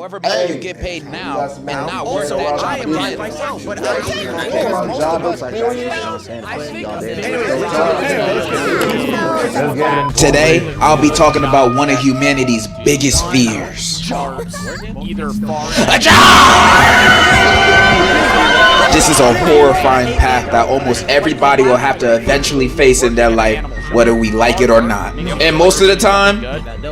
however much you get paid now and not work that job again. Today, I'll be talking about one of humanity's biggest fears. A job! This is a horrifying path that almost everybody will have to eventually face in their life, whether we like it or not. And most of the time,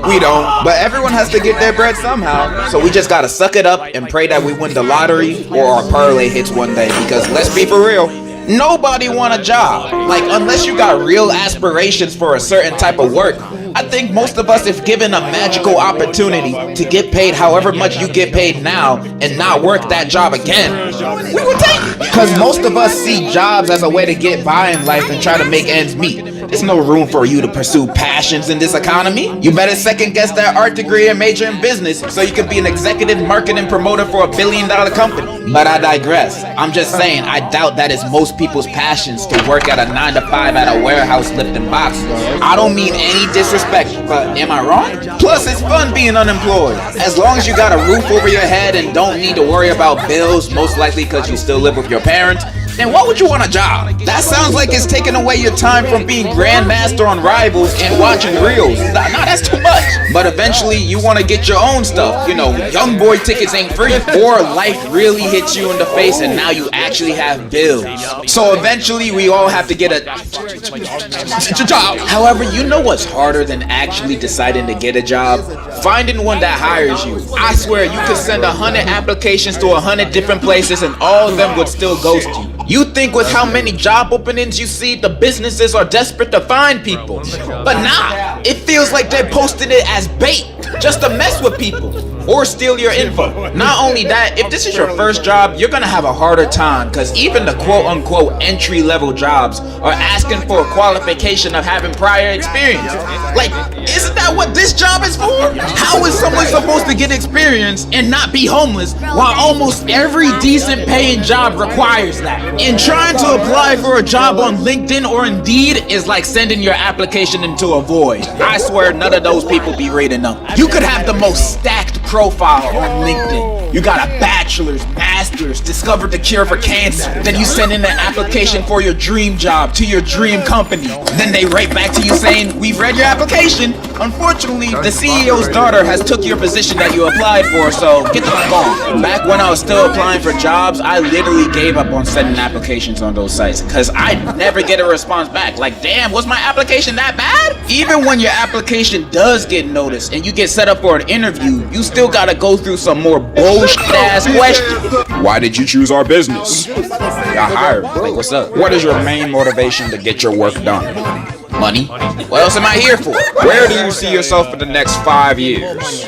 we don't. But everyone has to get their bread somehow. So we just gotta suck it up and pray that we win the lottery or our parlay hits one day. Because let's be for real, nobody want a job. Like, unless you got real aspirations for a certain type of work, I think most of us, if given a magical opportunity to get paid however much you get paid now and not work that job again, we would take it. Because most of us see jobs as a way to get by in life and try to make ends meet. There's no room for you to pursue passions in this economy. You better second guess that art degree and major in business so you can be an executive marketing promoter for a $1 billion company. But I digress. I'm just saying, I doubt that is most people's passions to work at a 9 to 5 at a warehouse lifting boxes. I don't mean any disrespect, but am I wrong? Plus, it's fun being unemployed. As long as you got a roof over your head and don't need to worry about bills, most likely because you still live with your parents, then what would you want a job? That sounds like it's taking away your time from being grandmaster on Rivals and watching reels. Nah, that's too much. But eventually you want to get your own stuff. You know, young boy tickets ain't free. Or life really hits you in the face and now you actually have bills. So eventually we all have to get a job. However, you know what's harder than actually deciding to get a job? Finding one that hires you. I swear you could send 100 applications to 100 different places and all of them would still ghost you. You think with how many job openings you see, the businesses are desperate to find people. But nah, it feels like they're posting it as bait, just to mess with people or steal your info. Not only that, if this is your first job, you're gonna have a harder time because even the quote-unquote entry-level jobs are asking for a qualification of having prior experience. Like, isn't that what this job is for? How is someone supposed to get experience and not be homeless while almost every decent paying job requires that? And trying to apply for a job on LinkedIn or Indeed is like sending your application into a void. I swear none of those people be reading them. You could have the most stacked profile on LinkedIn. You got a bachelor's, master's, discovered the cure for cancer. Then you send in an application for your dream job to your dream company. Then they write back to you saying, "We've read your application. Unfortunately, the CEO's daughter has took your position that you applied for, so get the fuck on." Back when I was still applying for jobs, I literally gave up on sending applications on those sites because I'd never get a response back. Like, damn, was my application that bad? Even when your application does get noticed and you get set up for an interview, you still gotta go through some more bullshit ass questions. Why did you choose our business? Got hired. Like, what's up? What is your main motivation to get your work done? Money. What else am I here for? Where do you see yourself for the next 5 years?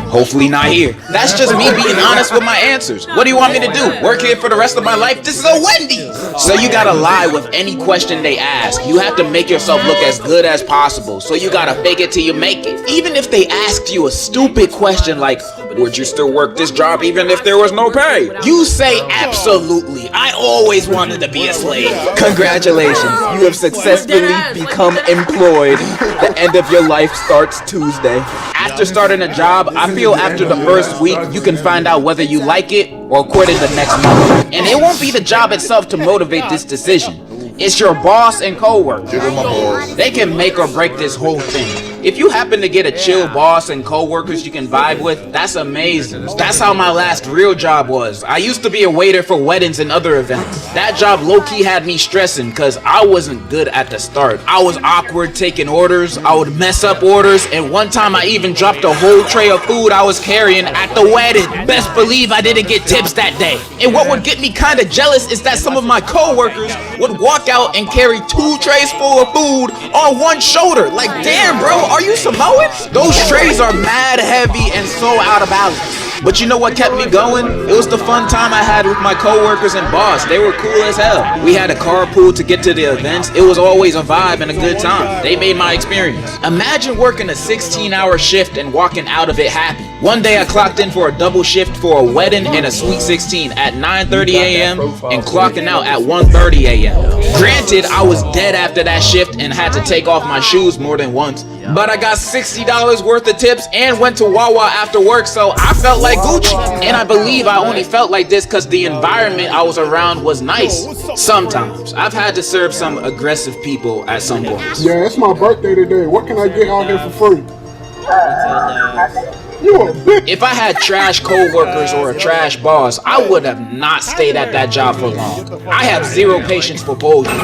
Hopefully not here. That's just me being honest with my answers. What do you want me to do? Work here for the rest of my life? This is a Wendy's. So you gotta lie with any question they ask. You have to make yourself look as good as possible. So you gotta fake it till you make it. Even if they asked you a stupid question like, would you still work this job even if there was no pay? You say absolutely. I always wanted to be a slave. Congratulations. You have successfully become employed. The end of your life starts Tuesday. After starting a job, I feel after the first week, you can find out whether you like it or quit it the next month. And it won't be the job itself to motivate this decision. It's your boss and co-workers. They can make or break this whole thing. If you happen to get a chill boss and co-workers you can vibe with, that's amazing. That's how my last real job was. I used to be a waiter for weddings and other events. That job low-key had me stressing because I wasn't good at the start. I was awkward taking orders, I would mess up orders, and one time I even dropped a whole tray of food I was carrying at the wedding. Best believe I didn't get tips that day. And what would get me kinda jealous is that some of my co-workers would walk out and carry 2 trays full of food on one shoulder. Like, damn bro, are you Samoan? Those trays are mad heavy and so out of balance. But you know what kept me going? It was the fun time I had with my co-workers and boss. They were cool as hell. We had a carpool to get to the events. It was always a vibe and a good time. They made my experience. Imagine working a 16-hour shift and walking out of it happy. One day I clocked in for a double shift for a wedding and a sweet 16 at 9:30 a.m. and clocking out at 1:30 a.m. Granted, I was dead after that shift and had to take off my shoes more than once, but I got $60 worth of tips and went to Wawa after work, so I felt like Gucci. And I believe I only felt like this because the environment I was around was nice. Sometimes I've had to serve some aggressive people at some points. Yeah, it's my birthday today. What can I get out here for free? If I had trash co-workers or a trash boss, I would have not stayed at that job for long. I have zero patience for bullshit.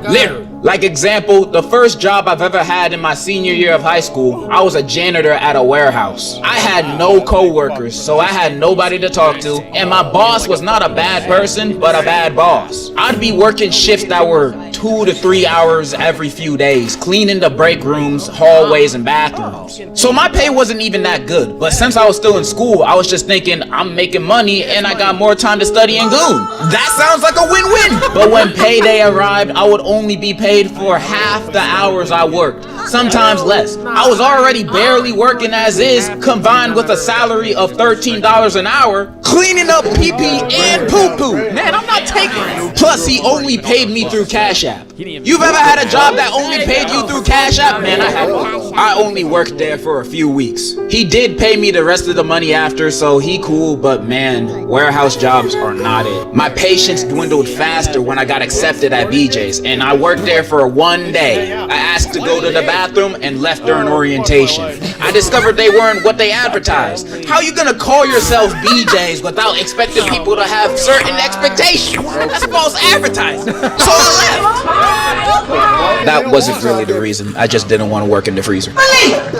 Literally. Like example, the first job I've ever had in my senior year of high school, I was a janitor at a warehouse. I had no co-workers, so I had nobody to talk to, and my boss was not a bad person, but a bad boss. I'd be working shifts that were 2 to 3 hours every few days, cleaning the break rooms, hallways, and bathrooms. So my pay wasn't even that good, but since I was still in school, I was just thinking, I'm making money and I got more time to study and goon. That sounds like a win-win! But when payday arrived, I would only be paid for half the hours I worked, sometimes less. I was already barely working as is, combined with a salary of $13 an hour, cleaning up pee-pee and poo-poo. Man, I'm not taking it. Plus, he only paid me through Cash App. You've ever had a job that only paid you through Cash App? Man, I haven't. I only worked there for a few weeks. He did pay me the rest of the money after, so he cool, but man, warehouse jobs are not it. My patience dwindled faster when I got accepted at BJ's, and I worked there for 1 day. I asked to go to the bathroom and left during orientation. I discovered they weren't what they advertised. How you gonna call yourself BJ's without expecting people to have certain expectations? That's false advertising. So I left. That wasn't really the reason. I just didn't want to work in the freezer.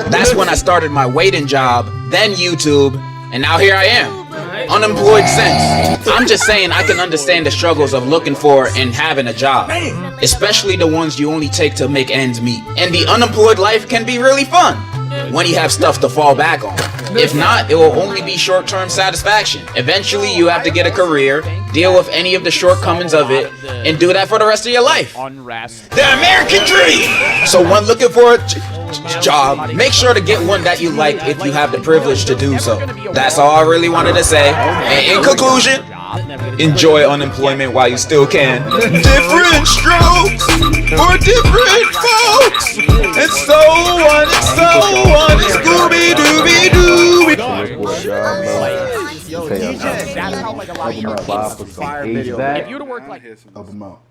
That's when I started my waiting job, then YouTube, and now here I am. Unemployed since. I'm just saying I can understand the struggles of looking for and having a job, especially the ones you only take to make ends meet. And the unemployed life can be really fun when you have stuff to fall back on. If not, it will only be short-term satisfaction. Eventually, you have to get a career, deal with any of the shortcomings of it, and do that for the rest of your life. The American dream! So when looking for a job, make sure to get one that you like if you have the privilege to do so. That's all I really wanted to say. And in conclusion, enjoy unemployment while you still can. Different strokes for different folks. And so on and so on. And Scooby-Dooby-Doo. If you were to work like... Help them out.